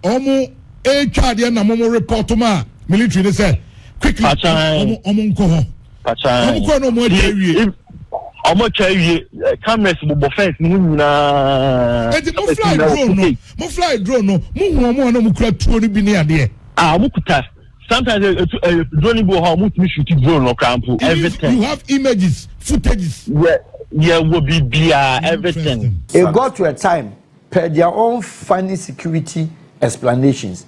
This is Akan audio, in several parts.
omo HRD na momo report ma military they say quickly omo nko ho omo ko no mo dey omo chawie cameras bo fence ni nyina e mo fly drone no mo hu omo na mo kura tuo ni bi ni ade mo kuta sometimes drone go how mo shoot drone no crampo everything you have images footages yeah will be everything it got to a time per their own funny security explanations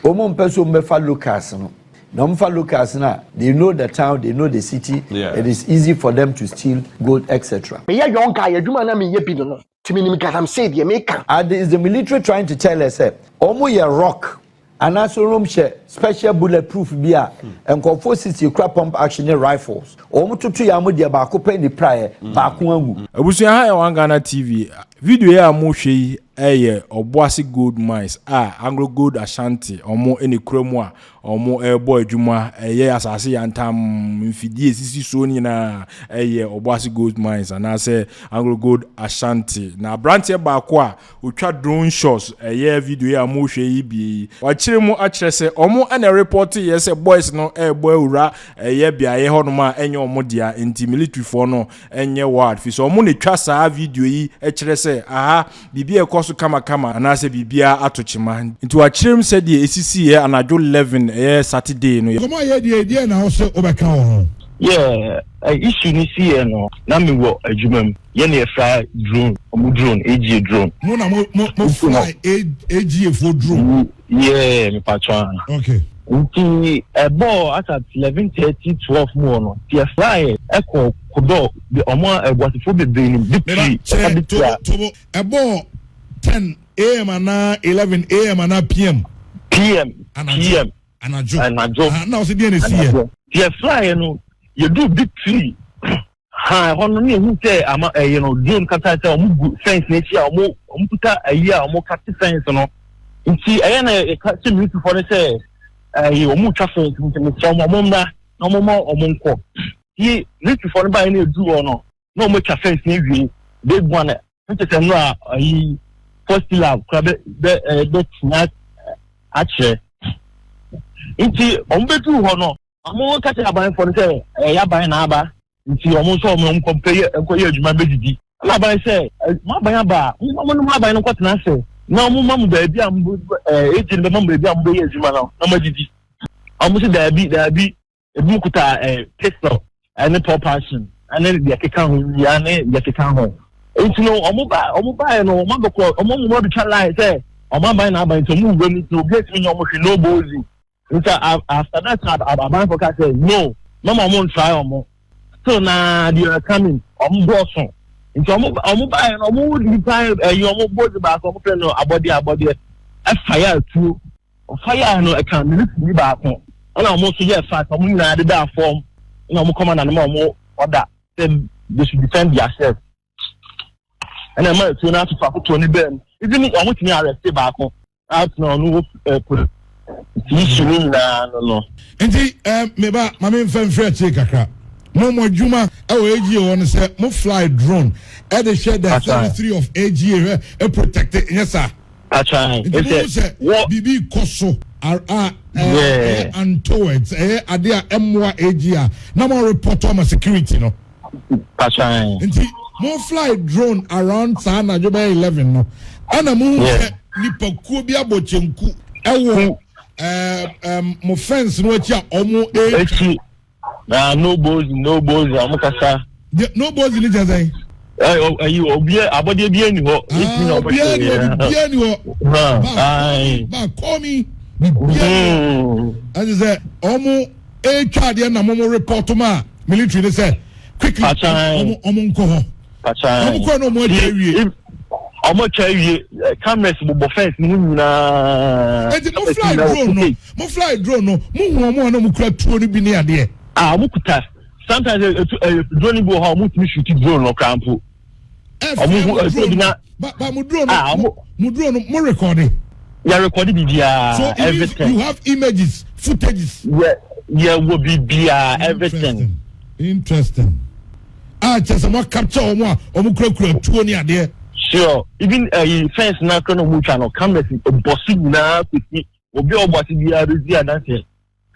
omo mpeso mbefa locals no na mfa locals na they know the town, they know the city. It is easy for them to steal gold, etc. Me ya yonka ya duma na me ye bido no timi ni mikasam say de make and is the military trying to tell us omo ye rock and also room share special bulletproof bia and composite crap pump action rifles omo tutu ya mo de ba ko pe ni prayer ba ko angu abusuan ha ya Ghana TV video ya mo hwe eye Obuase gold mines Anglo Gold Ashanti omo eni kromu a omo ebo adwuma eye asase yantam mfidie sisi so nyina eye Obuase gold mines and say Anglo Gold Ashanti na branch ba ko a otwa drone shots eye video ya mo hwe yi bi wa kire mu a kire se omo ana report yes boys no ebo awura eye bia ye hono ma enye omo dia anti military for no enye ward fi so omo ne twa saa video yi e kire se bibia ekoso kama anase bibia atochima nti wa kirem se de esisi ye anajo 11 Saturday no come ye de na ho se obeka ho issue ni see no na me wo adwumam ye na fly drone omu drone AGA drone mo fly AGA for drone me patron okay nti ebo at 11:30 12 mo no the fly eko kodo the omo Obuasefo bebe ni big to ebo 10 a.m. and 11 a.m. and PM anajo now see dey see the fly no you do big tree hono ni hu say ama you know drone kata say omu fence na chia omu puta ayi a omu cut fence no nti na ka me to for say omu twa fence nti so omu na omu nko yi rich for no buy na edu no na omu twa fence na wie big one nti say no ayi first lab krabe be tina ache nti omu bedu ho no omu kata aban for say ya ban na aba nti omu so omu compare enkoye adwuma bedidi na aban say ma ban aba omu no ma ban no kwatena say na omu mamu ba bia ejin be mamu ba bia mbo ye adwuma na madidi omu se da bi ebu kuta pistol and pop passion and then the keka ho ya ne the keka ho nti no omu ba no omu go omu mo bi chala say omu ban na ban to mu go ni to get me omu hwe no bozi nti after that aban for ka say no mama omu try omu so na they are coming omu boso nti omu ba no omu di time omu bozi ba ko omu plan no abodi fire tu fire no e kan ni ba ko na omu so ye fast omu na de da form na omu come na omu order them they should defend themselves and I'm not to na to to ni ben even omu tini arrest ba ko out na no no nti me ba ma me mfemfre che kakra mo djuma e o AGA won say mo fly drone e dey share the 33 of AGA e protect yes sir bibi koso and towards adia emwa AGA na mo report on security no nti mo fly drone around sana joba 11 no ana mo nipa kuo bi abochenku ewo mo fence no achi omo no boys amukasa no boys ni jazai obi abode bi eni ho bi eni ho ba call me as say omo HRD na mo report ma military they say quickly omo nko ho omo ko no mo dey wie omo chawie cameras bo fence ni nyina mo fly drone no mo hu omo na mo kura tuo ni bi ni ade omo kuta sometimes drone go how mo shoot drone no crampo but mo drone mo recording recording bibia so everything you have images footages will be everything interesting just mo capture omo kura tuo ni ade Sure. Even fence now can move channel cameras bossy now quickly. Obi Obuase be a busy and that's it.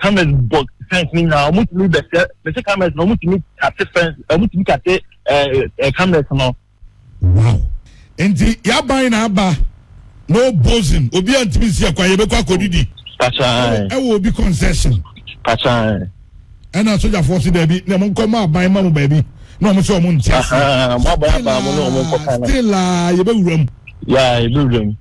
Cameras box fence now. Much me better. The cameras no much me at the fence. Much me at the cameras now. Wow. And the yabina ba no bosom. Obi Antwi see a kwaye be kwa kodidi. Pacha. I will be concession. Pacha. And I soldier force baby. Na mon come buy mamu baby. No mo so mo ntia. Still you be room. Yeah, you be room.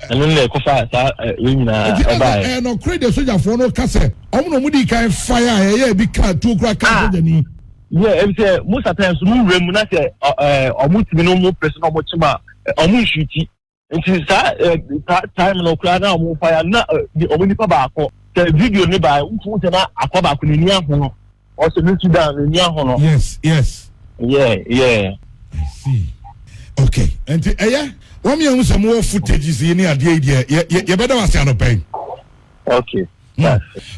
And then ko fa sa we nyina buy. No credit soldier for no kase. Omo no di kan fire here be car two crack soldier ni. Yeah, em say most of times we room na say omutimi no mo person omochima omu shuti. Nti sa time no kra na omo fire na omo nipa ba akọ. The video ni ba unfu say na akọ ba ko ni aho no. Also need to down ni aho no. Yes. Yeah. I see. Okay. And yeah, one me hu some more footages in here there. You better was no pain. Okay.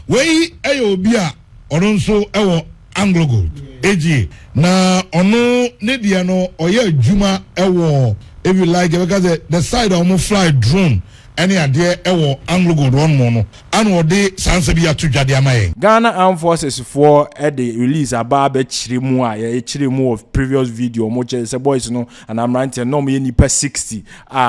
We obi a ono nso ewo Anglo Gold. AGA. Na ono ne dia no oye adwuma ewo if you like because the side of fly drone any idea ewo Anglo Gold one mono and they sanse bi atu dwade amaye Ghana Armed Forces for the release about be chirimu a chirimu of previous video mo che say boys no and I'm ranting no me nipa 60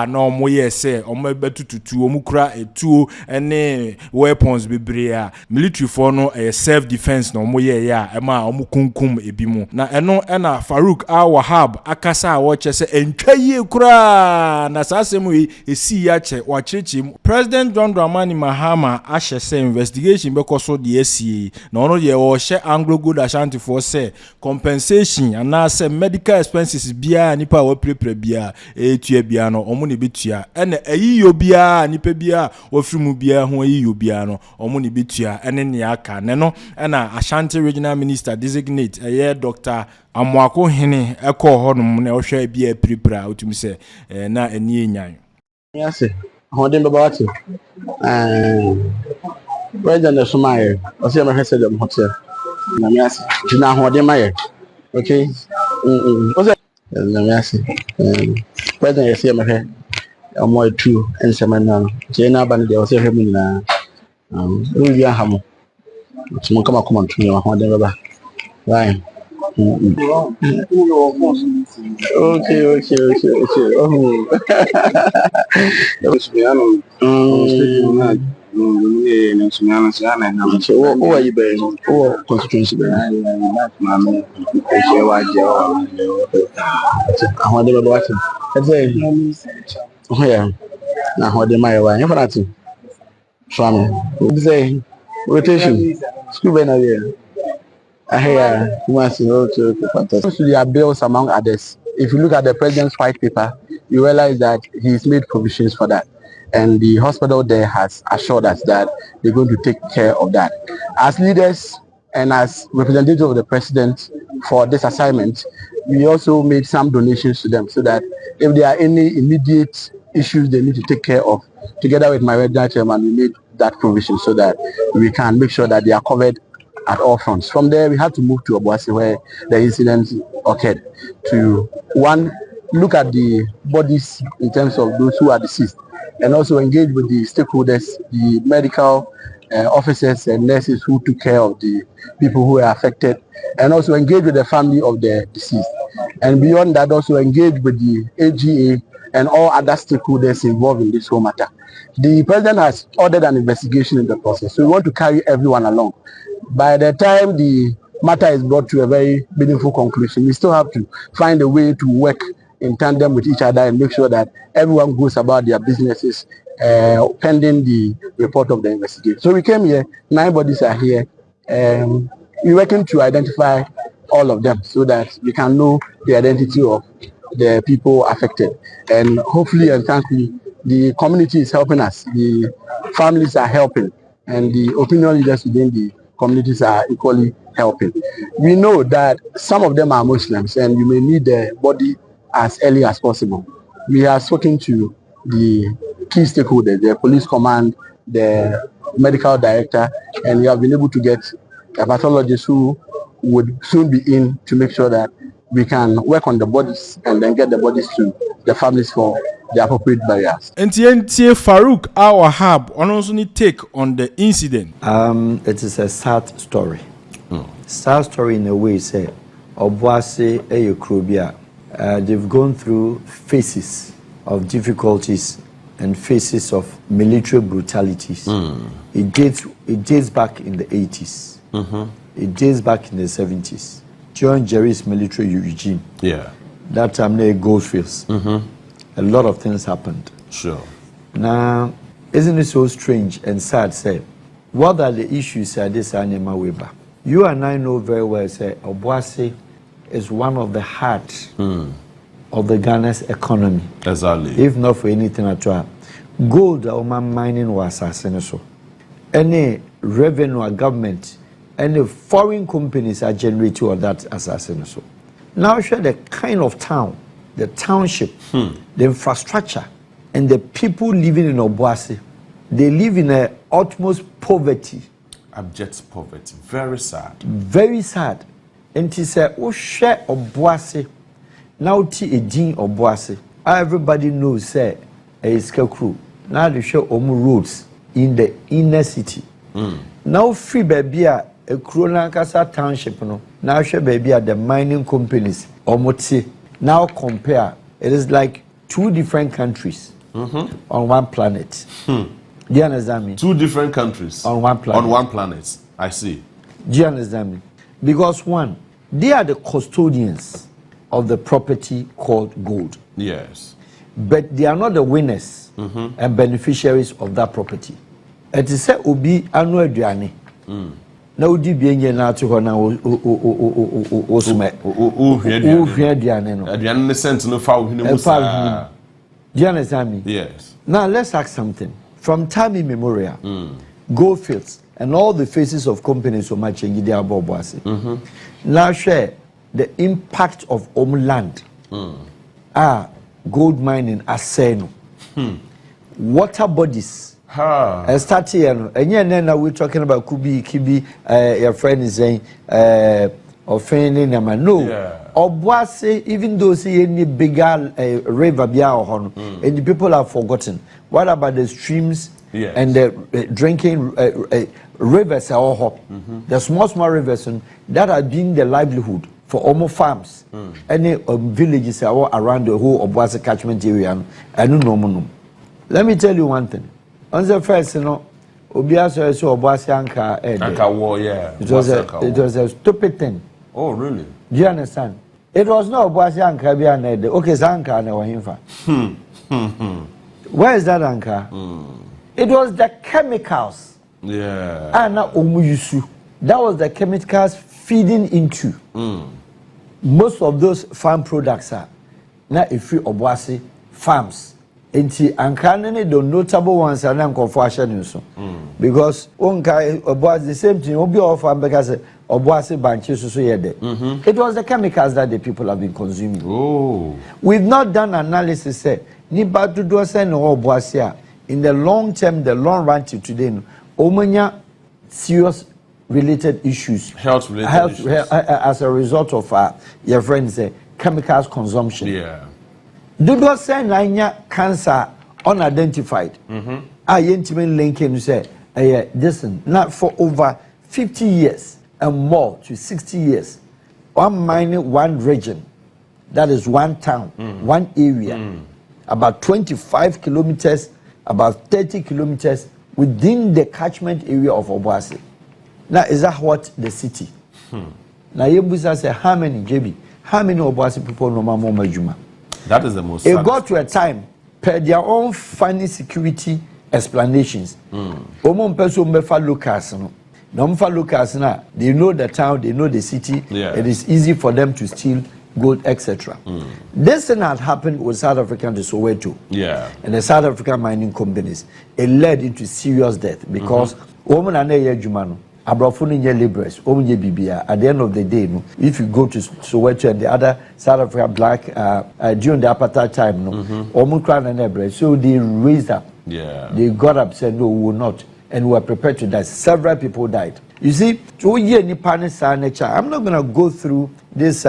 no mo ye say omo betututu omo kura etuo ene weapons bebre military for no self defense no mo ye ya ema omo kunkum ebimu na eno na Farouk Wahab akasa wo che say entwaye kura na sasemu esi ya che President John Dramani Mahama ashe say investigation because of the ACA na ono ye wo she Anglo Gold Ashanti for say compensation and say medical expenses bia nipa wo prepare bia etua bia no omo ne betua ene ayiyo bia nipa bia wo frimu bia ho ayiyo bia no omo ne betua ene ne aka ne no na Ashanti Regional Minister designate Dr. Amwako Hene ekọ honum na wo hwe bia prepare otumi say na eni enyan yes Holding about it. President of Somalia, I see my head of hotel. Yes, Jina Holding my okay. What's that? Yes, President, I see my head. I'm more true and some Jena Bandy, I see him in Louis Hamo. Someone come on to your Holding Baba. Right. Okay. Oh. Who are you bearing? Oh, constituency bearing. I want to watch him. Oh, yeah. Now, how do my wife? You're not from say rotation. School banner here. There are bills among others. If you look at the president's white paper, you realize that he's made provisions for that. And the hospital there has assured us that they're going to take care of that. As leaders and as representatives of the president for this assignment, we also made some donations to them so that if there are any immediate issues they need to take care of, together with my regional chairman, we made that provision so that we can make sure that they are covered at all fronts. From there, we had to move to Obuase where the incident occurred to one, look at the bodies in terms of those who are deceased and also engage with the stakeholders, the medical officers and nurses who took care of the people who were affected and also engage with the family of the deceased. And beyond that, also engage with the AGA and all other stakeholders involved in this whole matter. The president has ordered an investigation in the process, so we want to carry everyone along. By the time the matter is brought to a very meaningful conclusion, we still have to find a way to work in tandem with each other and make sure that everyone goes about their businesses pending the report of the investigation. So we came here, 9 bodies are here. We're working to identify all of them so that we can know the identity of the people affected. And hopefully and thankfully, the community is helping us. The families are helping. And the opinion leaders within the communities are equally helping. We know that some of them are Muslims and you may need the body as early as possible. We have spoken to the key stakeholders, the police command, the medical director, and we have been able to get a pathologist who would soon be in to make sure that we can work on the bodies and then get the bodies to the families for the appropriate burials. NTNT Farouk Wahab also need take on the incident. It is a sad story. Sad story in a way, say, Obuase Eyokrobia. They've gone through phases of difficulties and phases of military brutalities. It dates back in the 80s. It dates back in the 70s. During Jerry's military regime. Yeah. That time they goldfields. A lot of things happened. Sure. Now, isn't it so strange and sad, say, what are the issues at this Anima Weber? You and I know very well, say, Obuase is one of the heart of the Ghana's economy. Exactly. If not for anything at all. Gold mining was so. Any revenue government, any foreign companies are generating all that assassin. So now show the kind of town, the township, the infrastructure, and the people living in Obuase. They live in a utmost poverty. Abject poverty. Very sad. Very sad. And he said, oh, share Obuase. Now, a Jean Obuase. Everybody knows, say, a scarecrow. Now they show roads in the inner city. Now, free baby, a Kwadwo Nkansah township. Now, show baby, the mining companies. Now, compare. It is like two different countries on one planet. Do you understand me? Two different countries on one planet. On one planet. I see. Do you understand me? Because one, they are the custodians of the property called gold. Yes. But they are not the winners and beneficiaries of that property. It is said Obi anu aduane. Na odi bienye na to ho na osme. Hwe aduane no. Aduane ne sent no fa ohinu musa. Do you understand me? Yes. Now let's ask something. From time immemorial, goldfields and all the faces of companies so much in their Obuase. Now share the impact of land. Gold mining aseno. Water bodies. Start here. And now we're talking about Kibi, your friend is saying, offending them. No. Obuase, even though see any bigger river, and the people have forgotten. What about the streams and the drinking rivers? The small rivers that are being the livelihood for almost farms. Any villages around the whole Obuase catchment area. Let me tell you one thing. On the first, Obiase Obuase Anka war, yeah. It was a stupid thing. Oh, really? Do you understand? It was not Obuase Anka be an ede. Okay, Anka na wahimfa. Where is that Anka? It was the chemicals. Yeah. Ana omuyusu. That was the chemicals feeding into. Most of those farm products are now if you Obuase farms. Enti Anka the notable ones are now Kojo because Obuase the same thing. Obi offer because Obuase banches so yede. It was the chemicals that the people have been consuming. Oh. We've not done analysis. Say ni badu do say no Obuase in the long term, the long run to today. Omanya serious related issues. Health related issues. As a result of your friends say chemicals consumption. Yeah. Do say nanya cancer unidentified. I intimate linking say listen, not for over 50 years and more to 60 years. One mining, one region, that is one town, one area, about 25 kilometers, about 30 kilometers within the catchment area of Obuase. Now, is that what the city? Now, Yebusa say, how many JB? How many Obuase people know Mama Juma? That is the most. It got to a time, per their own funny security explanations. Omon person mefa locals no. Nomfa locals na. They know the town, they know the city. Yeah. It is easy for them to steal gold, etc. This thing had happened with South Africa and the Soweto. Yeah. And the South African mining companies. It led into serious death because women are not jumano. Abrafuni nye liberals, omunye bibia. At the end of the day, no, if you go to Soweto and the other South Africa black during the apartheid time, no, omukran and liberals, so they raised up. Yeah. They got up, said no, we will not, and we were prepared to die. Several people died. You see, I'm not gonna go through this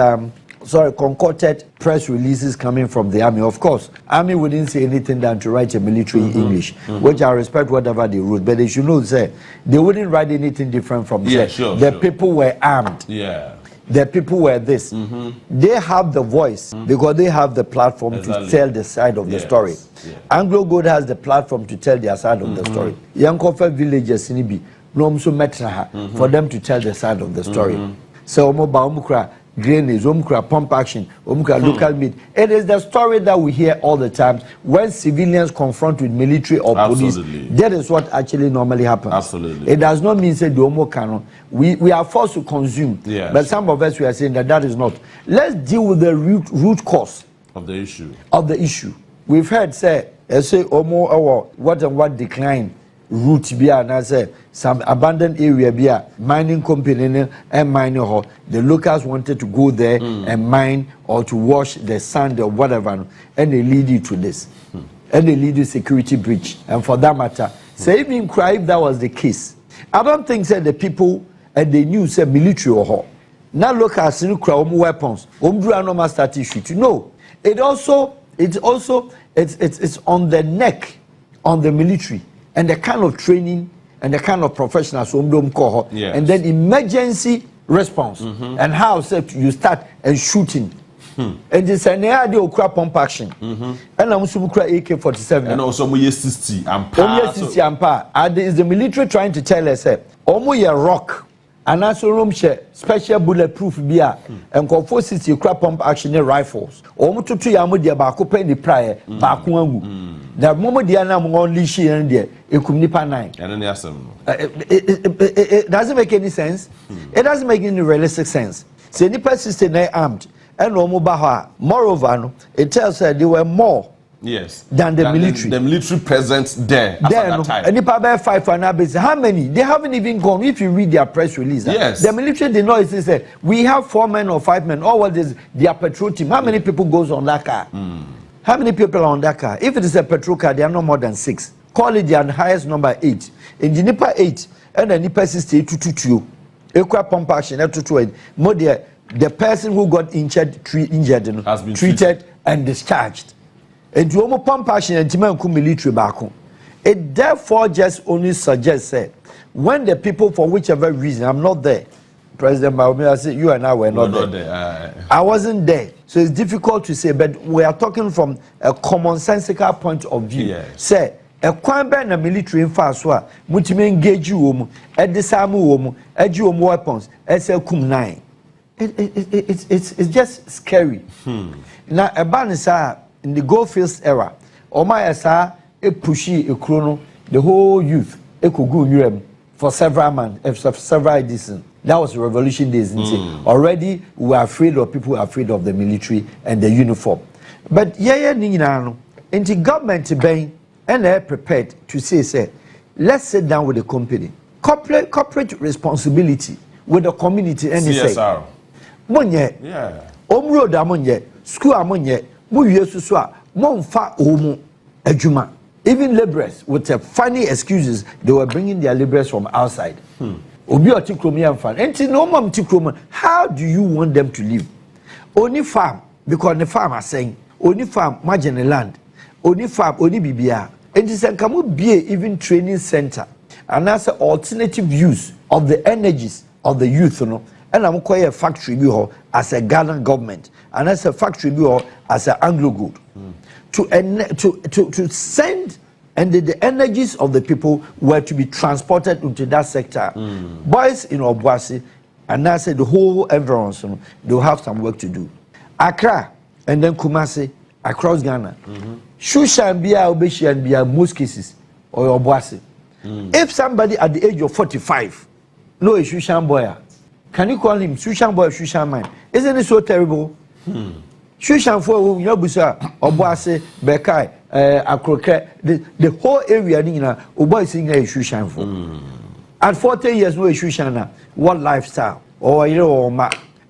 concocted press releases coming from the army. Of course, army wouldn't say anything than to write a military English, which I respect whatever they wrote. But they should know, say, they wouldn't write anything different from the people were armed. Yeah. The people were this. They have the voice because they have the platform to tell the side of the story. Anglo Gold has the platform to tell their side of the story. Yankofa villages in Ibi, Nomso Metraha, for them to tell the side of the story. So Omoba Omukra, Drainage, Omukra, Pump Action, Omukra, Local Meat. It is the story that we hear all the time when civilians confront with military or police. That is what actually normally happens. Absolutely. It does not mean say the Omo canon. We are forced to consume. But some of us we are saying that is not. Let's deal with the root cause of the issue. We've heard say Omo or what and what decline route bia na say some abandoned area bia mining company and mining hall. The locals wanted to go there and mine or to wash the sand or whatever, and they lead you to this. And they lead you security breach. And for that matter, say even cry if that was the case. I don't think say the people and they knew say military or hall. Now look at Sinukra weapons. Normal start issue. No. It's on the neck on the military and the kind of training and the kind of professionals and then emergency response and how you start and shooting. And it's an idea pump action. And I'm AK-47. And also we 60 ampere. Is the military trying to tell us rock and also special bulletproof beer and for 60 pump action rifles. To yamu ba the prior the moment they are now only she and there it could nipa 9. And then it doesn't make any sense. It doesn't make any realistic sense. Say nipa 69 armed and moreover it tells her they were more than the military. The military presence there at that time. And nipa 5 for now, how many? They haven't even gone. If you read their press release, the military did not say we have 4 men or 5 men. Or what is their patrol team? How many people goes on that car? How many people are on that car? If it is a petrol car, they are no more than 6. Call it their highest number 8. In the Nipa 8 and the Nipa 6222, equal pump action more the person who got injured has been treated and discharged. And to almost pump action and Timanku military back home. It therefore just only suggests when the people for whichever reason I'm not there. President Baumia said you and I were not there. I wasn't there. So it's difficult to say, but we are talking from a commonsensical point of view. Say a kwamba na military in Faswa, mutimi engage you edisamu weapons, kum 9. It's just scary. Now a banisa in the Goldfields era, Omaya a pushy a chrono, the whole youth, a kugu for several months, several editions. That was revolution days. Already we were afraid of people were afraid of the military and the uniform. But the government being and they're prepared to say, let's sit down with the company. Corporate responsibility with the community and CSR. Road amonye, school amonye, monfa omu ejuma. Even laborers with funny excuses, they were bringing their laborers from outside. How do you want them to live? Only farm, because the farm are saying, only farm, margin land, only farm, only BBR. And this can be even training center. And that's an alternative use of the energies of the youth, and I'm quite a factory as a Ghana government, and as a factory as an Anglo Gold. To send and the energies of the people were to be transported into that sector. Boys in Obuase, and I said the whole environment, they'll have some work to do. Accra and then Kumasi across Ghana. Shushan Bia Obeshi and Bia most cases or Obuase. If somebody at the age of 45 know a Shushan boy, can you call him Shushan boy or Shushan man? Isn't it so terrible? Shushan for Yobusa, Obuase, Bekai, Akroke, the whole area, Obuase sing a Shushan for. At 40 years, no Shushana, what lifestyle? Or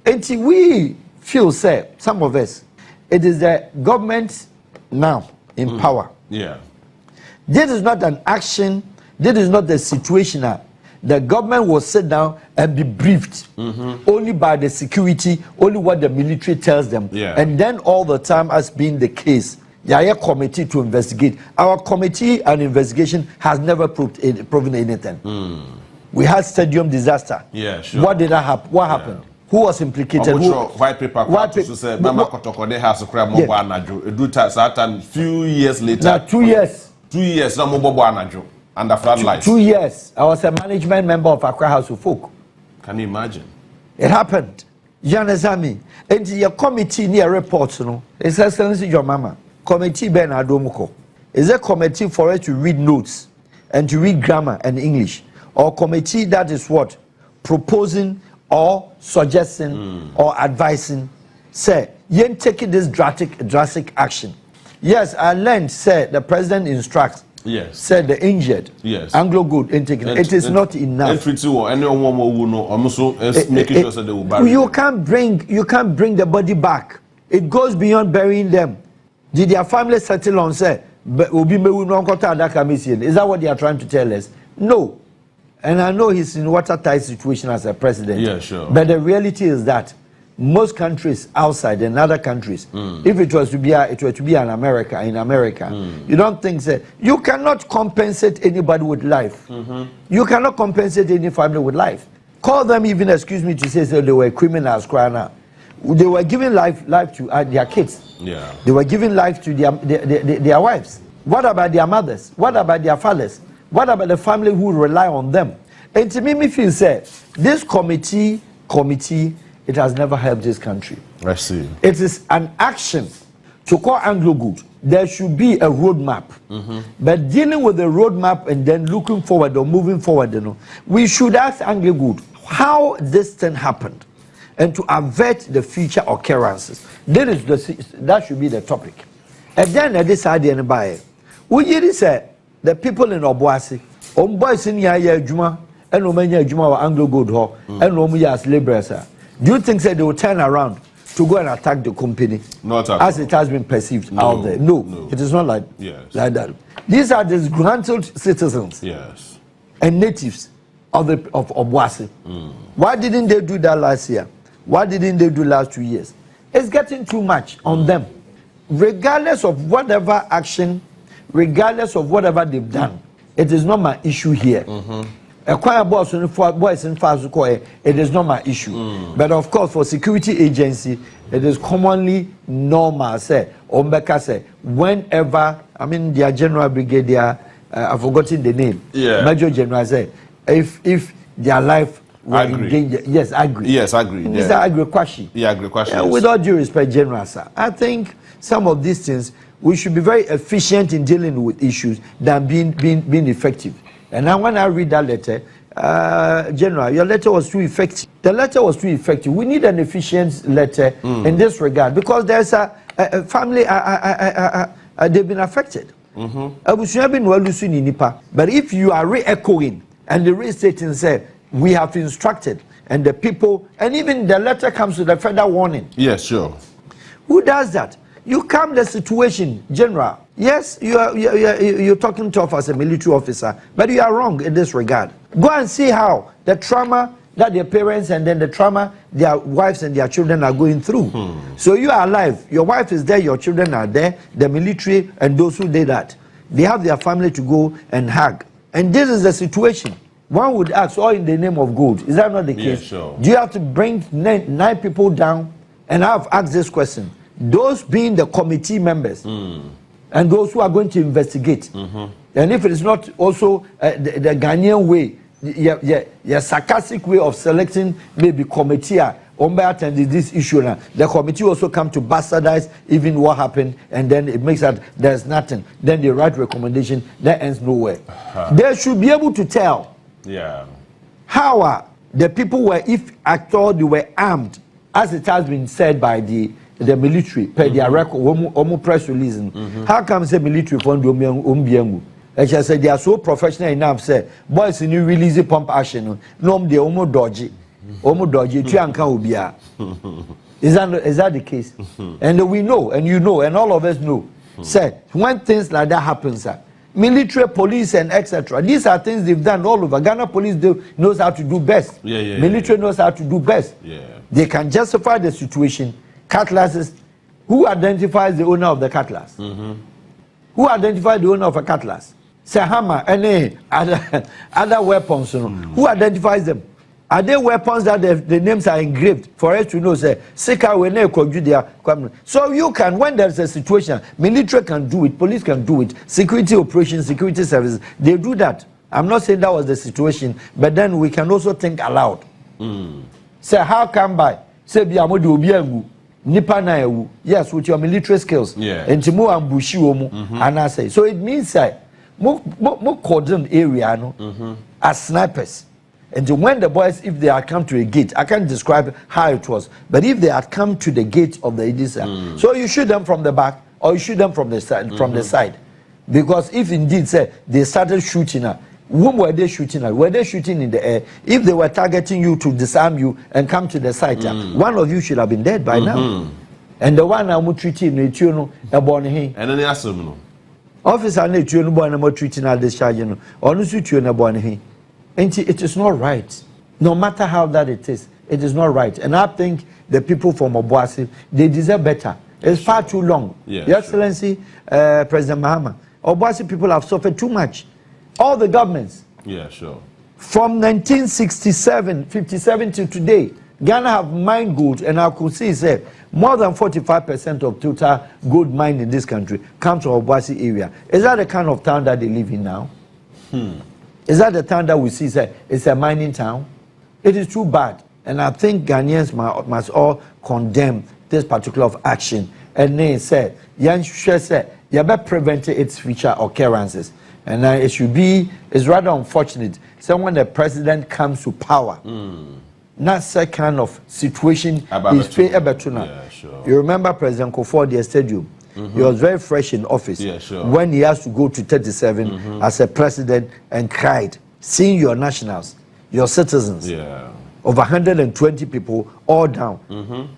until we feel say, some of us, it is the government now in power. Yeah. This is not an action, this is not the situation. the government will sit down and be briefed only by the security, only what the military tells them. And then all the time, as being the case, there are a committee to investigate. Our committee and investigation has never proven anything. We had stadium disaster. Yeah, sure. What did that happen? What happened? Who was implicated? White paper. White paper. Said, Mama Kotokode has a crab mobile anajo. Do certain few years later. Now 2 years. 2 years. No mobile anajo. Under floodlights. 2 years. I was a management member of Accra House of Folk. Can you imagine? It happened. You understand me? And your committee near reports, you know. It's Excellency your mama. Committee Ben Adomoko. Is a committee for us to read notes and to read grammar and English, or committee that is what proposing or suggesting or advising. Say, you're taking this drastic action. Yes, I learned. Say the president instructs. Yes. Said the injured. Yes. Anglo good in taking. It is not enough. Making sure that they will bury you can't bring the body back. It goes beyond burying them. Did their family settle on say? Is that what they are trying to tell us? No. And I know he's in watertight situation as a president. Yeah, sure. But the reality is that most countries outside and other countries, if it was to be in America, you don't think that you cannot compensate anybody with life. You cannot compensate any family with life. Call them even, excuse me to say, they were criminals crying out. They were giving life to their kids. Yeah. They were giving life to their wives. What about their mothers? What about their fathers? What about the family who rely on them? And to me feel say this committee, it has never helped this country. I see. It is an action to call Anglo good. There should be a roadmap. But dealing with the roadmap and then looking forward or moving forward, you know, we should ask Anglo good how this thing happened and to avert the future occurrences. That should be the topic. And then at this idea, we say the people in Obuase, boys in Yaya Juma, and Omania Juma or Anglo good ho, and Omia as laborers. Do you think that they will turn around to go and attack the company as it has been perceived out there? No, it is not like that. These are disgruntled citizens and natives of Obuase. Why didn't they do that last year? Why didn't they do last 2 years? It's getting too much on them. Regardless of whatever action, regardless of whatever they've done, it is not my issue here. A choir boys in Fazuko, it is not my issue. But of course, for security agency, it is commonly normal. Say, Ombeka say, whenever, I mean, their general brigadier, I've forgotten the name. Major General say, if their life were in danger, yes, I agree. Yes, I agree. Mr. Agri-Kwashi. Yeah, Agri-Kwashi. With all due respect, General, sir, I think some of these things we should be very efficient in dealing with issues than being effective. And now when I read that letter, General, your letter was too effective. The letter was too effective. We need an efficient letter in this regard because there's a family, they've been affected. But if you are re-echoing and the restating said, we have instructed, and the people, and even the letter comes with a further warning. Yes, sure. Who does that? You calm the situation, General. Yes, you're talking tough as a military officer, but you are wrong in this regard. Go and see how the trauma that their parents and then the trauma their wives and their children are going through. So you are alive, your wife is there, your children are there, the military and those who did that, they have their family to go and hug. And this is the situation. One would ask, all in the name of gold. Is that not the case? Yeah, sure. Do you have to bring nine people down? And I've asked this question. Those being the committee members and those who are going to investigate. And if it is not also the Ghanaian way, your sarcastic way of selecting maybe committee attended this issue now. The committee also come to bastardize even what happened, and then it makes that there's nothing. Then they write recommendation that ends nowhere. They should be able to tell. How the people were, if at all they were armed, as it has been said by the military, per their record, press release. How come the military fund umbiangu? Like I said, they are so professional enough. Say, boys, you release the pump action. No, they almost dodgy. Is that the case? And we know, and you know, and all of us know. Say, when things like that happen, sir, military, police, and etc. These are things they've done all over. Ghana police knows how to do best. Military knows how to do best. They can justify the situation. Cutlasses. Who identifies the owner of the cutlass? Who identifies the owner of a cutlass? Say hammer, any other weapons. Who identifies them? Are they weapons that the names are engraved for us to know? Say, so you can, when there's a situation, military can do it, police can do it, security operations, security services, they do that. I'm not saying that was the situation, but then we can also think aloud. Say, how come by? Say, nipa na ewu. Yes, with your military skills. And to move and bushi omu. And I say, so it means that more cordon area as snipers. And when the boys, if they had come to a gate, I can't describe how it was, but if they had come to the gate of the Idisa, so you shoot them from the back or you shoot them from the side, because if indeed say they started shooting her, whom were they shooting at? Were they shooting in the air? If they were targeting you to disarm you and come to the site, one of you should have been dead by now. And the one I'm treating, and then the officer, I'm treating at this charge, or and it is not right. No matter how that it is not right. And I think the people from Obuase, they deserve better. It's far too long. Your Excellency, President Mahama, Obuase people have suffered too much. All the governments. From 1967, 57 to today, Ghana have mined gold, and I could see say more than 45% of total gold mined in this country comes from Obuase area. Is that the kind of town that they live in now? Is that the town that we see say it's a mining town? It is too bad, and I think Ghanaians must all condemn this particular action. And they said, "Yan said, you better prevent its future occurrences." And it should be, it's rather unfortunate. So when the president comes to power, not that kind of situation is fair. You remember President Kofi Addo Stadium? He was very fresh in office when he has to go to 37 as a president and cried, seeing your nationals, your citizens, over 120 people all down,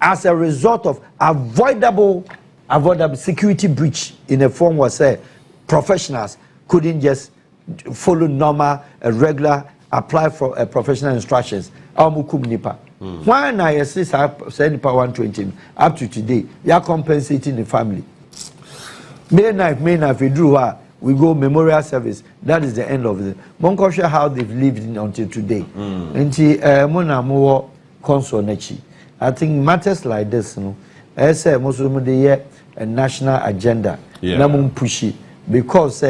as a result of avoidable security breach in a form where say professionals couldn't just follow normal, regular, apply for professional instructions. Why now you say nipa 120 up to today? You are compensating the family. May night, we drew her. We go memorial service. That is the end of it. Monkosha how they've lived until today. I think matters like this, I say most of them a national agenda. Pushy because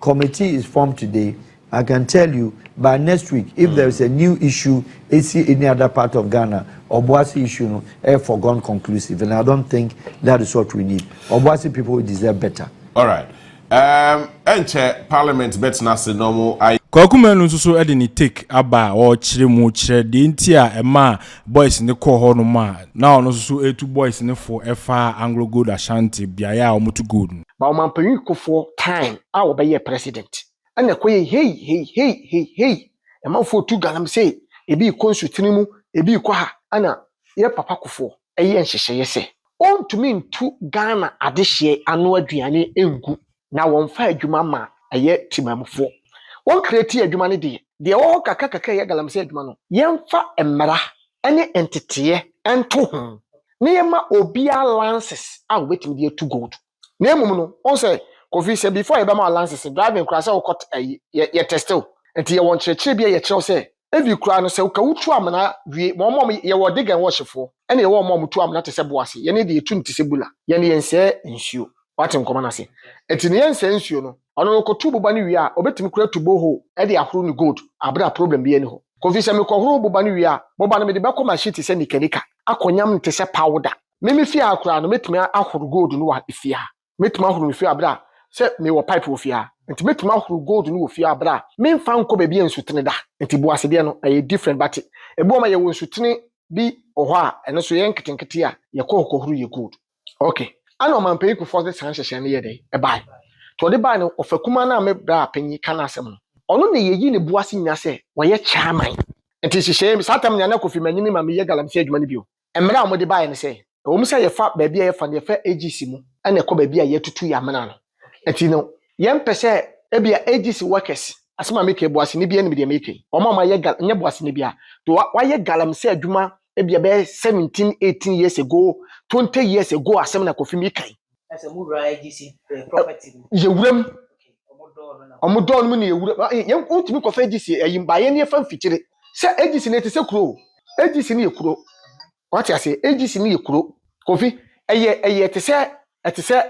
committee is formed today. I can tell you by next week, if there is a new issue, any other part of Ghana, Obuase issue, forgone conclusive. And I don't think that is what we need. Obuase people deserve better. All right. Parliament bets nasi normal. Kwaku Manu so edini take aba or chire mu chire de ntia ema boys ne ko ho no ma na ono so etu boys ne for efa Anglo Gold Ashanti biaya o mutu gold ba o mampanyi kofo time a wo be ye president ana koye hey ema for tu galam say ebi konsutini mu ebi ko ha ana ye papa kofo eye nhehye ye se on to me to Ghana adehye ano aduane engu na won fa adwuma ma eye timamfo won create adwuma ne de wo kaka ye galam say adwuma no yemfa emra ene entete ento ho ne yema obia lances a wetim de to gold na emum no on say Kofi say before you be ma lances driving class e wokot ye testel enti ye won chirechire bia ye kire say evi kura no say ka wutu amana wie mom ye wo digan worshipfo ene ye wo mom tu amana te se boase ye ne de etu nti se bula ye ne yense nsuo watem koma na se enti ne yense nsuo no ono no kotu boba ne wie a obetimi kura tubo ho e de ahoro ne gold abra problem bia ne ho Kofi say me kohoro boba ne wie a boba no me de be koma sheet se nikanika akonyam nte se powder me fi akura no metimi ahoro gold no wa ifia metimi ahoro me fi abra se me wo pipe wo fia enti metimi ahoro gold no wo fia abra me mfa nko ba bia nsutene da enti boase de no e different but ebu ma ye wo nsutene bi oho a eno so ye nketenkete a ye kohoro ye gold okay ana man pay ku for the sanhyehyɛ ne ye de e bai to de bai no ofakuma na me bra panyi kana asem no ono ne yeyi ne boase nya se wo ye chairman enti hyehyɛ mi satam nya na Kofi manyini ma me ye galam se adwuma ne bio emra a mo de bai ne se o mu se ye fa ba bia ye fa ne fa AGC mu ana ko ba bia ye tutu ya mena no enti no ye mpese ebia AGC workers asema make Obuase ni bia ni de make omo ma ye nye Obuase ni bia to wa ye galamsey adwuma ebia be 17 18 years ago 20 years ago asem na Kofi mi kan as a mura AGC property ye wuram omodo no na ye wuram ye utimi Kofi AGC ayimba ye ne fa mfikire se AGC ne te se kuro AGC ne ye kuro what you say AGC ne ye kuro Kofi eye te se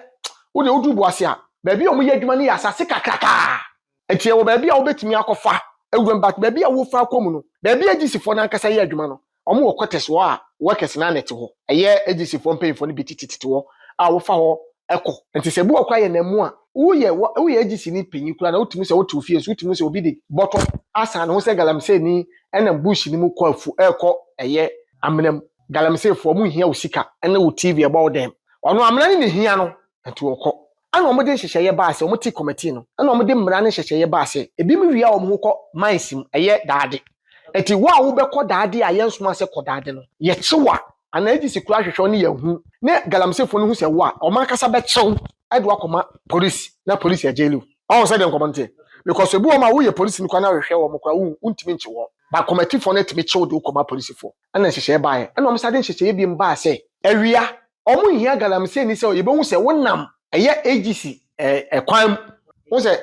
wo de odu Obuase a baabi omo ye adwuma ne ya asase kakraka etie wo baabi a wo betimi akofa ewuram back baabi a wo fa akomu no baabi AGC fo na nkasa ye adwuma no omo wo quarters wo a workers na net ho eye AGC fo mpem fo ne bitititi wo a wo fa ho eko enti se bu okwa ye na mu a wo ye AGC ni panyi kura na wotumi se wotu fie so wotumi se obi de bottom asa na wo se galamsey ni enam bush ni mu ko afu eko eye amnam galamsey fo mu hia wo sika ena wo TV about them ono amna ni hia no enti wo ko ana omo de hyehyeye ba ase omo ti committee no ana omo de mmra ne hyehyeye ba ase ebi mi wia omo ko mansim eye daade eti wo a wo be ko daade a yenso ase ko daade no ye chewa ana AGC kura hwehwe ne yahu ne galamsey fo no hu se wo a omo akasa be chew edo akoma police na police ya jailu all say dem committee because ebu omo a wo ye police ni kwa na hwehwe wo mo kwa untimi nche wo ba committee fo na timi chew de koma police fo ana hyehyeye ba ye ana omo sade hyehyeye bi mba ase awia omo hia galamsey ni se ye be hu se wonam eye AGC kwan wo se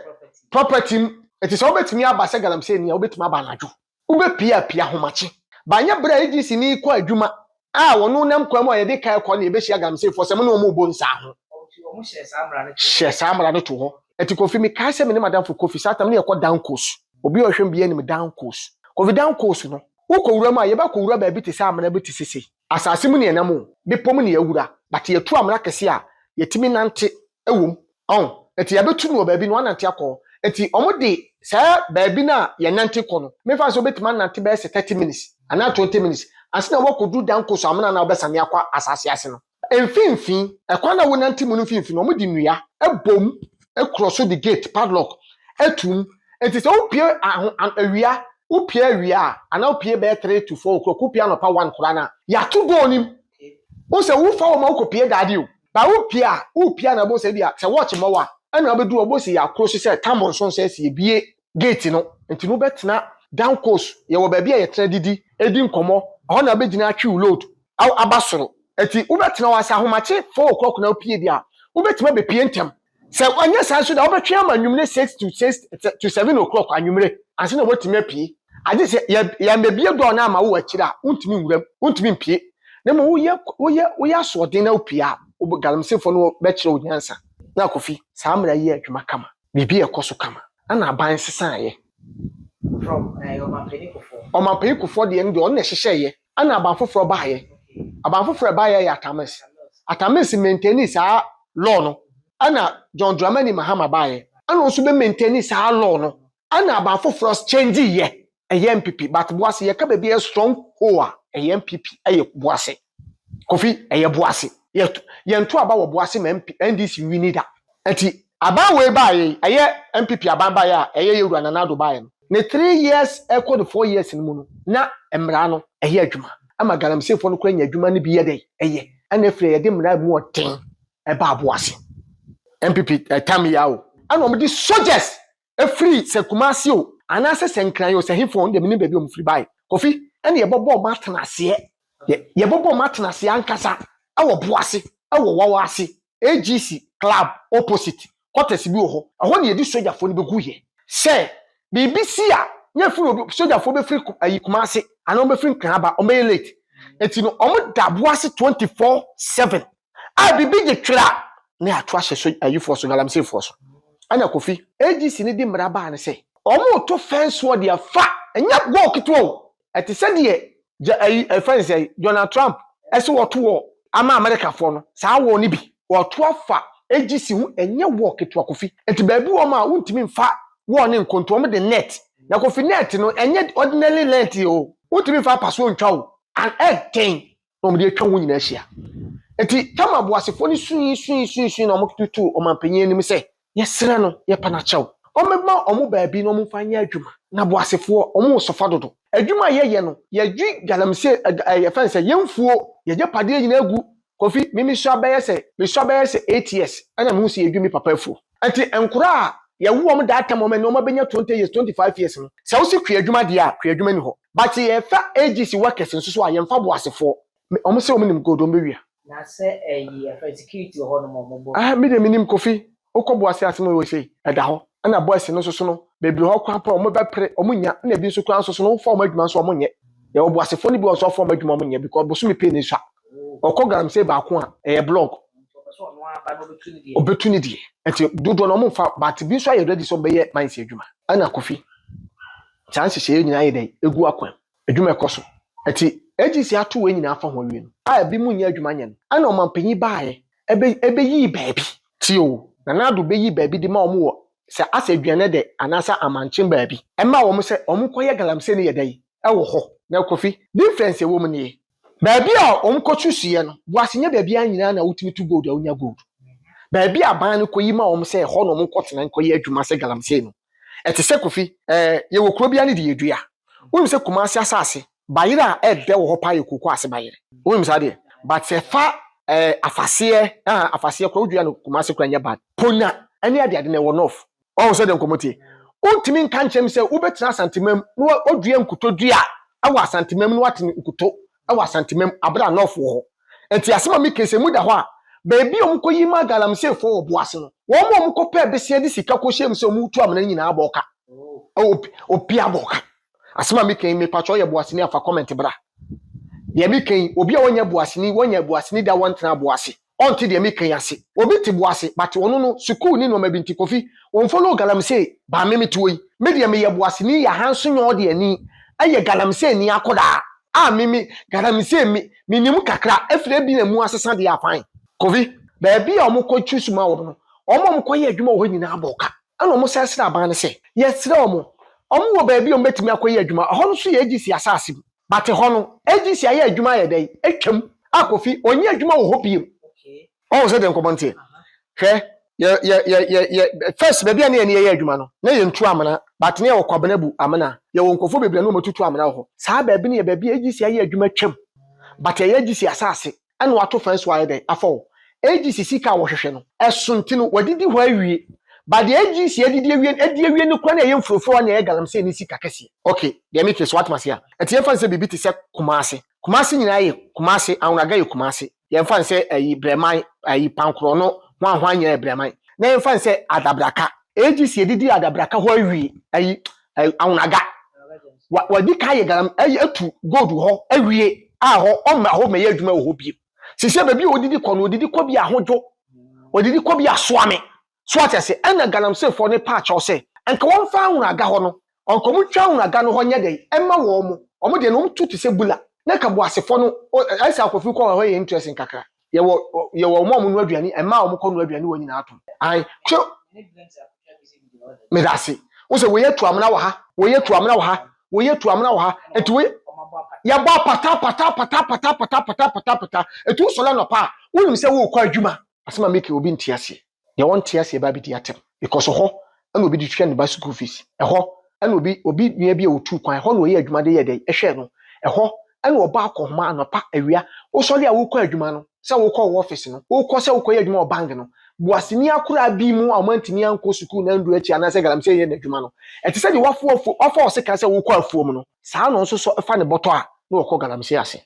property eti so obetimi aba se galamsey ni obetimi aba najo ube pia homachi banya bra AGC ni kwa adwuma a wono nam kwa mo ye de kai kwa na ebe hia galamsey fo se mo no mo bo nsa ho omo hye samra ne to ho eti Kofi mi kai se me ne madam for Kofi satam ne ye kwa down coast obi ohwem bia ni me down coast Kofi down coast no wo ko wura ma ye ba ko wura ba bi te se amana bi te sese asase mu ne enam bi pom ne ye wura but ye tu amana kese a yetimi nante ewum eti yabetu no baabi no anante akọ eti omode sa baabi na ye nante kọ no me fa so betima nante be 30 minutes ana 20 minutes asina wakodu dan ko so amana na obesane akwa asase ase no emfinfin ekwa na wo nante mu no finfin omode nua ebom across the gate padlock etum eti so upie awia upie awia ana upie be 3 to 4 o'clock upie no pa 1 kura na ya to do onim o se wo fa wo ma ukopie dade o ba upia na bo se bia se watch mawa ana obedu obosi ya cross se tamon so se se bie gate no enti no betena down coast ye wo ba bia ye tra didi edi nkomo ho na begina atwi load abasoro enti ubetena wasa ahomache 4 o'clock na upie dia ubetima be pie ntem se anya sa so da obetwe ama nwumre 6 to 7 o'clock anwumre ase na wotimi apie ade se ya mbebie do na ama wo akira untimi nwuram untimi mpie na mo wo ye asode na upia galamsey fo no be kire onyansa na Kofi samra ye adwuma kama bibi ekoso kama ana aban sesan ye from Omampeni Kufo de ndo on na hyehyeye ana aban foforo ba ye aban foforo ba ye atamis maintain sa law no ana John Dramani Mahama ba ye ana oso be maintain sa law no ana aban foforo change ye eye MPP but Obuase ye ka be be strong hoa eye MPP eye Obuase Kofi eye Obuase ye nto aba wo Obuase ma NDC wini da enti aba we ba ye eye MPP aban ba ya eye Yewura Nanado ba ye ne 3 years echo the 4 years ni mu no na emra no eye adwuma ama galamsey fo no kwa nya adwuma ne bi ye dey eye ana frɛ ye de mra mu oten e ba Obuase MPP time ya o ana o de soldiers e free se kumasi o ana se senkran yo se hifo on de mini baby o free buy Kofi ene ye bobo matenase ye bobo matenase ankasa awo Obuase awo wawase AGC club opposite quarters bi ho ho ne ye di soldier fo ne be guye se BBC a nya free soldier fo be free ayi kumasi ana o be free kan aba o be late eti no o mo da Obuase 24/7 a bibi je twira ne atwa hye so ayi fo so galamsey fo so ana Kofi AGC ne di mra ba ne se o mo to fence wo de afa enya walk to eti se de ayi fence ayi Donald Trump ese wo to wo ama America fo no saa wo ni bi wo to afa AGC hu enya walk to Kofi eti baabi wo ma wontimi mfa wo ne nkonto mo de net na Kofi net no enya ordinary net o wontimi mfa paso ntwa wo an egg no mo de twa wo nyina hia eti kama Obuase fo ni sun na mo tutu o mampanyin anim se yesre no ye panachew o mema o mo baabi no mo fanya adwuma na Obuase fo o mo sofa dodo adwuma ye no ye dwi galamsey ye fanse yemfuo ye GhPage nyina agu Kofi mimi so abaye se 8 years ana mo si edwi mi papa afu enti enkura ye wo om that time moment no ma benya 20 years 25 years no se wo se kwadwuma dia kwadwuma ni ho but ye fa AGC workers nso so aye mfa boasefo om se ominim godo mbewia na se security ho no mo me de minim Kofi okoboase asem wo sei eda ho ana boys no so no bebre ho kwa pa omo bepre omo nya na bi nso kwa so no fo omo adwuma so omo nye ye oboasefo ni bi so fo omo adwuma omo nye because boso me pay ni sha okogram say ba ko a blog opportunity enti dodo no mo fa but bi so aye ready so be ye man si adwuma ana Kofi chance she nyina ye dai egu akwan adwuma ekoso enti AGC atu we nyina afa ho wie no a bi mu nya adwuma nye no ana o mampanyi baaye ebe yi baabi tio na nado be yi baabi di ma omo wo se asa aduane de anasa amanchin baabi ema wo mo se omo koye galamse ne ye dai ewo ho na Kofi difference e wo mo ne baabi a omkochusuye no boasenya baabi anyina na wutimi to gold awunya gold baabi a ban no koyi ma om se ho no omkotena nkoye adwuma se galamse no ete se Kofi ye wo kuro bia ne de yedua wonu se kumasi asase bayire a ede wo ho pa yekuko ase bayire wonu se ade but se fa afase kuro dua no kumasi kura nya bad pona ani ade ade na wo nof o se de nkomotie untimi nka nchem se ubetra santimam no odua nkutodua awa santimam no watini nkuto awa santimam abra nofo ho enti asema mi kese mu da ho a baabi omkoyi ma galamse fo Obuase no wo mo omkopa besia di sika ko shem se omutu amana nyina aboka opi aboka asema mi kan me pacho ye Obuase ni afa comment bra ye mi kan obi a wonya Obuase ni da wontra Obuase onti de mi kan ase obi ti Obuase but wono no school ni no mabinti Kofi won follow galamse ba me tuoi me de me ye Obuase ni ya hanso nyo de ani aye galamse ni akoda mimi galamse mi nimu kakra efre bi na mu asesa de afan Kofi baabi a omko chusu ma wo no omko ye adwuma wo nyina aboka ana omo sesra aban ne se yesre omo wo baabi ombetimi akoye adwuma ho no so ye AGC asase but ho no AGC aye adwuma ye dai etwam Kofi onye adwuma wo ho piem o se de nkomontie hwe ye first baabi a ne ye adwuma no na ye ntu amana but ne ye kwabana bu amana ye wonkofo bebre no matutu amana ho saa baabi ne ye baabi AGC aye adwuma twam but ye AGC asase ana wato fans wa ye dai afọ AGC sika wo hwehwe no esonti no wadidi ho awie but the AGC adidi awie no kwa na ye mfrofo na ye galamse ni sika kese okay de me twes what masia etie fan se bibi te se kumasi nyina ye kumasi awunaga ye kumasi ye fan se ayi breman ayi pankro no hwan nya breman na ye fan se adabraka AGC adidi adabraka ho awie ayi awunaga wadi ka ye galam ayi atu gold ho awie ho omma ho me ye adwuma ho bi sisi baby odidi kono odidi ko bi ahojo odidi ko bi asoame so atese ena galamse fo ne patch o se enka won fa awunaga ho no onko mu twa awunaga no ho nya dai emma wo mo de no mtu te se bula na ka Obuase fo no aisa Akofi ko ho ye interest kakra ye wo mo no aduani emma wo ko no aduani wo nyina ato ai kyo medasi wo se wo ye tu amna wa ha enti we ya ba pata etu so la no pa wonu se wo kwa adwuma asema make obi ntiase ye won ntiase ba bi di atem because ho ana obi di twa ne ba school fees ho ana obi nia bi otu kwan ho no ye adwuma de ye de ehwe no ho ana oba akoma anopa awia wo so le a wo kwa adwuma no se wo kwa office no wo kwa se wo kwa adwuma o bank no Obuase ni akura bi mu amantimi anko school na ndu achi anase galamse ye na adwuma no eti se de wafo o se ka se wo kwa afuom no saa no nso so fa ne boto a na wo kwa galamse ase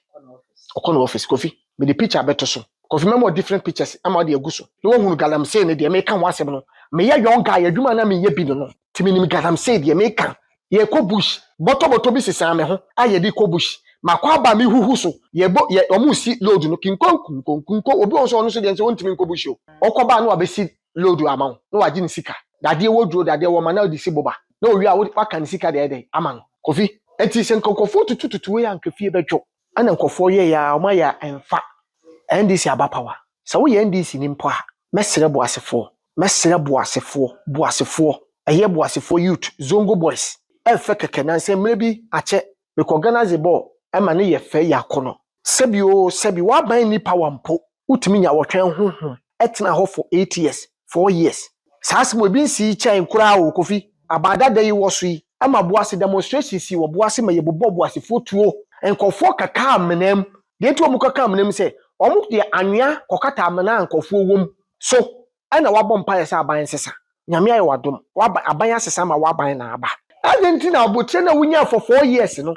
okọ no office Kofi me the picture beto so Kofi memo different pictures ama de aguso no wo hunu galamse ne de me ka ho asem no me ye young guy adwuma na me ye bi no timi ni galamse de me ka ye ko bush boto bi sesa me ho aye di ko bush makwa ba mi huhu so ye omusi load no kinkonko obi on so no so de nse wontimi nko bush o okoba na obesi load ama no waji ni sika dade wodro dade wo ma na odi siboba na owi a waka ni sika de ama no Kofi enti se nkokofo tututu we ankafie bedwo ana nkofo ye ya oma ya enfa NDC aba power sa wo ye NDC ni mpo a mesere Boasefo eye Boasefo youth zongo boys efe keke na nse mrebi ache we ko organize ball ema ne ye fe yakono sebi wa ban ni power mpo utimi nya wotwen honhom etena ho for 8 years 4 years saas mo bi nsi chain kura wo Kofi abada da yi wo so yi ama Obuase demonstration si wo Obuase ma ye bobo Boasefo tuo enkofo kaka amenem de tuo mu kaka amenem se omu de anwea kokata amena enkofo wom so ana wabɔ mpa yesa aban sesa nyame ayi wadom waba aban asesa ma waban na aba Argentina abotre na wunya for 4 years no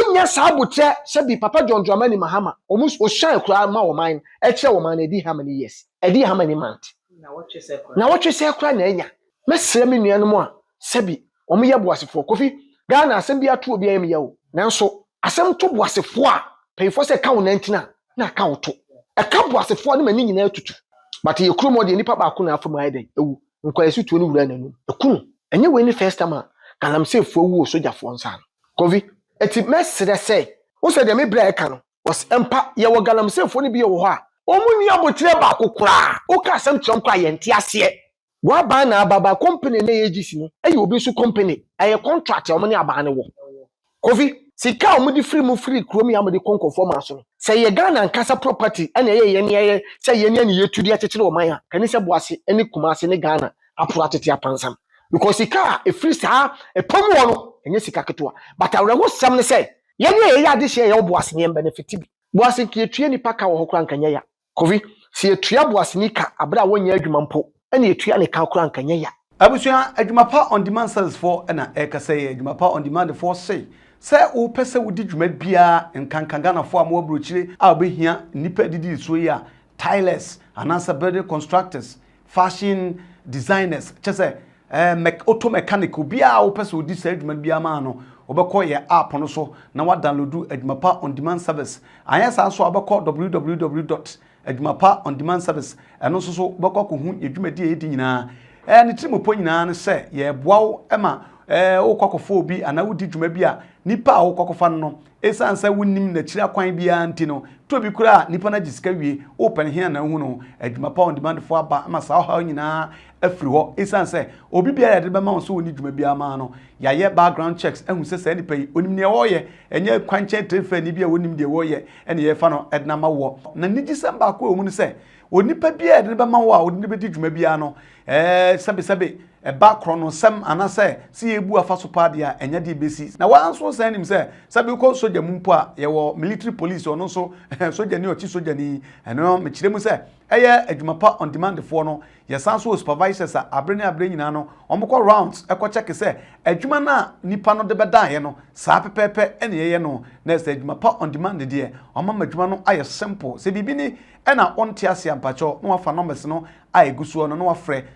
unya sa abotre sebi papa John Dramani Mahama omus o shine kura ma wo man e kire wo man edi how many years edi how many months na watwe se kura na enya mesre me nua no mo a sebi omo ye boasefo Kofi Ghana asem bi ato obi ayem yawo nanso asem to boasefo a payfo se ka wo nantina na ka wo to e ka boasefo ne mani nyina atutu but ye kuro mo de nipa ba ko na afom ayden ewu nkwa yesu tuo ni wura nanu ekunu enye we ni first time GhanaCelebrityNews wu soja fo nsan Kofi eti mesre se wo se de me bra e ka no was empa ye wo GhanaCelebrityNews ni bi ye wo ho a omu ni abotre ba kokora o ka asem trom kwa ye ntia se wa ba na ababa company na AGC no ayi obi so company ayi contract omo ni aba ne wo Kofi sika omo di free krom ya mo di conformance no se ye Ghana Nkansah property ana ye ne se ye ne yetudi akekere o man ha kani se Obuase eni kumasi ne Ghana apura tete apansam because sika e free sa e pomu no enye sika ketewa but awrewo sam ne se ye ne ye ade hye ye Obuase ne benefit bi Obuase ki etue ni paka wo hokura nkanya ya Kofi si etue Obuase ni ka abra wonya adwuma mpo ene etue ne ka hokura nkanya ya abusua adwuma pa on demand service for na ekase adwuma pa on demand for say o pese wo di dwuma bia nkankanga fo am wabrochire a obehia nipa didi so ya tilers anasa building constructors fashion designers chese auto mechanic bia o pese wo di say dwuma bia ma no obekọ ye app no so na wa download adwuma pa on demand service ayesa so obekọ www.adwumapa-on-demand-service eno so obekọ ko hu adwuma di edi nyina ni trimopo nyina ne se ye boawo ema okokofo obi ana wudi dwuma bi a nipa a okokofa no esansa wunnim na kira kwan bia nti no to bi kura nipa na gisika wie open here na hu no adwuma pa on demand fo aba ama sa ha nyina afiri ho esansa obi bia ya de be ma so woni dwuma bia ma no ya ye background checks ehu se se nipa yi onim ne wo ye enye kwanche trefa ni bia wonim de wo ye ene ye fa no edna ma wo na ni gisamba ko omu ne se onipa bia de be ma wo a odi be di dwuma bia no sabe background no sem anase si ebu afaso pade a enya de besi na wanso san nim se sabe ko soja mumpo a ye wo military police ono so soja ni ochi soja ni eno me kire mu se eye adwuma pa on demand for no ye san so supervisors a abre nyina no omko rounds eko check se adwuma na nipa no de bedan ye no sa pepepe ene ye no na se adwuma pa on demand de omama adwuma no aye simple se bibi ni ena onte ase ampacho no wafa numbers no aye gusuo no no wafre